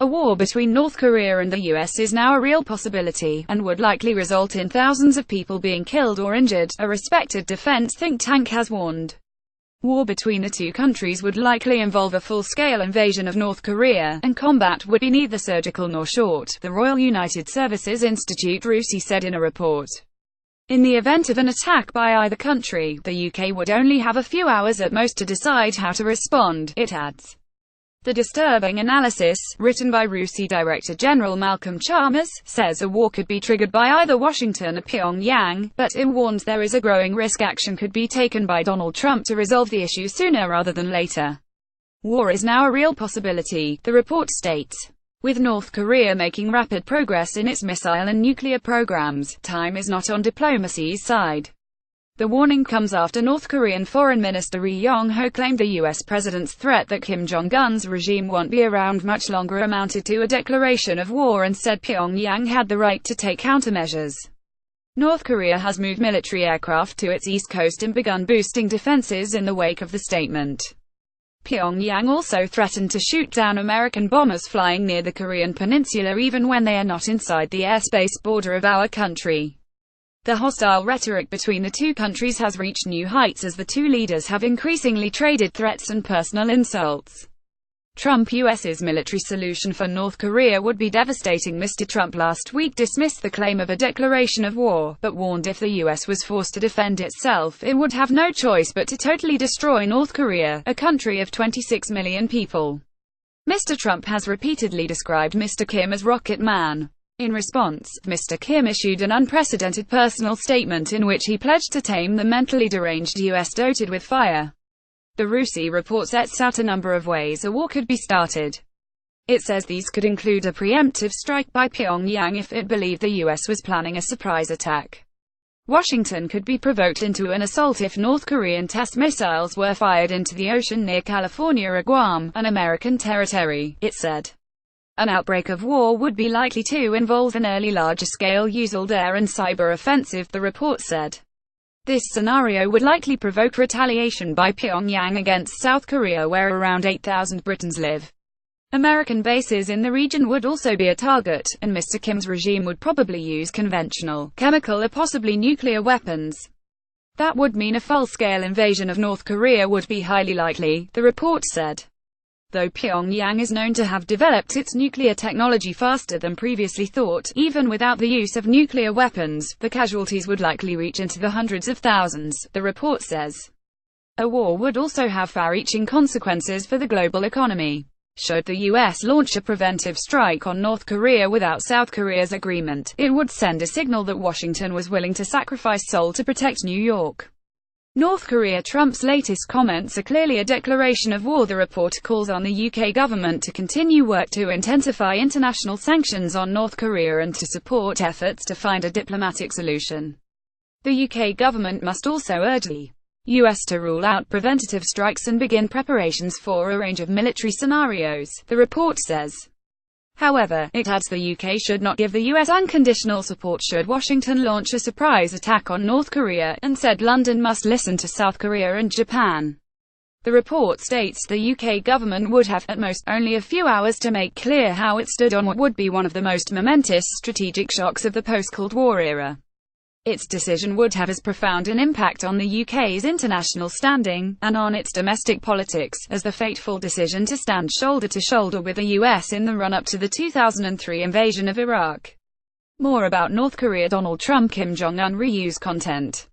A war between North Korea and the US is now a real possibility, and would likely result in thousands of people being killed or injured, a respected defense think tank has warned. War between the two countries would likely involve a full-scale invasion of North Korea, and combat would be neither surgical nor short, the Royal United Services Institute RUSI said in a report. In the event of an attack by either country, the UK would only have a few hours at most to decide how to respond, it adds. The disturbing analysis, written by RUSI Director General Malcolm Chalmers, says a war could be triggered by either Washington or Pyongyang, but it warns there is a growing risk action could be taken by Donald Trump to resolve the issue sooner rather than later. War is now a real possibility, the report states. With North Korea making rapid progress in its missile and nuclear programs, time is not on diplomacy's side. The warning comes after North Korean Foreign Minister Ri Yong-ho claimed the U.S. president's threat that Kim Jong-un's regime won't be around much longer amounted to a declaration of war and said Pyongyang had the right to take countermeasures. North Korea has moved military aircraft to its east coast and begun boosting defenses in the wake of the statement. Pyongyang also threatened to shoot down American bombers flying near the Korean peninsula even when they are not inside the airspace border of our country. The hostile rhetoric between the two countries has reached new heights as the two leaders have increasingly traded threats and personal insults. Trump's U.S.'s military solution for North Korea would be devastating. Mr. Trump last week dismissed the claim of a declaration of war, but warned if the U.S. was forced to defend itself, it would have no choice but to totally destroy North Korea, a country of 26 million people. Mr. Trump has repeatedly described Mr. Kim as Rocket Man. In response, Mr. Kim issued an unprecedented personal statement in which he pledged to tame the mentally deranged U.S. doted with fire. The RUSI report sets out a number of ways a war could be started. It says these could include a preemptive strike by Pyongyang if it believed the U.S. was planning a surprise attack. Washington could be provoked into an assault if North Korean test missiles were fired into the ocean near California or Guam, an American territory, it said. An outbreak of war would be likely to involve an early larger-scale U.S. air and cyber offensive, the report said. This scenario would likely provoke retaliation by Pyongyang against South Korea, where around 8,000 Britons live. American bases in the region would also be a target, and Mr. Kim's regime would probably use conventional, chemical or possibly nuclear weapons. That would mean a full-scale invasion of North Korea would be highly likely, the report said. Though Pyongyang is known to have developed its nuclear technology faster than previously thought, even without the use of nuclear weapons, the casualties would likely reach into the hundreds of thousands, the report says. A war would also have far-reaching consequences for the global economy. Should the U.S. launch a preventive strike on North Korea without South Korea's agreement, it would send a signal that Washington was willing to sacrifice Seoul to protect New York. North Korea. Trump's latest comments are clearly a declaration of war. The report calls on the UK government to continue work to intensify international sanctions on North Korea and to support efforts to find a diplomatic solution. The UK government must also urge the US to rule out preventative strikes and begin preparations for a range of military scenarios, the report says. However, it adds the UK should not give the US unconditional support should Washington launch a surprise attack on North Korea, and said London must listen to South Korea and Japan. The report states the UK government would have, at most, only a few hours to make clear how it stood on what would be one of the most momentous strategic shocks of the post-Cold War era. Its decision would have as profound an impact on the UK's international standing, and on its domestic politics, as the fateful decision to stand shoulder to shoulder with the US in the run-up to the 2003 invasion of Iraq. More about North Korea. Donald Trump. Kim Jong-un reuse content.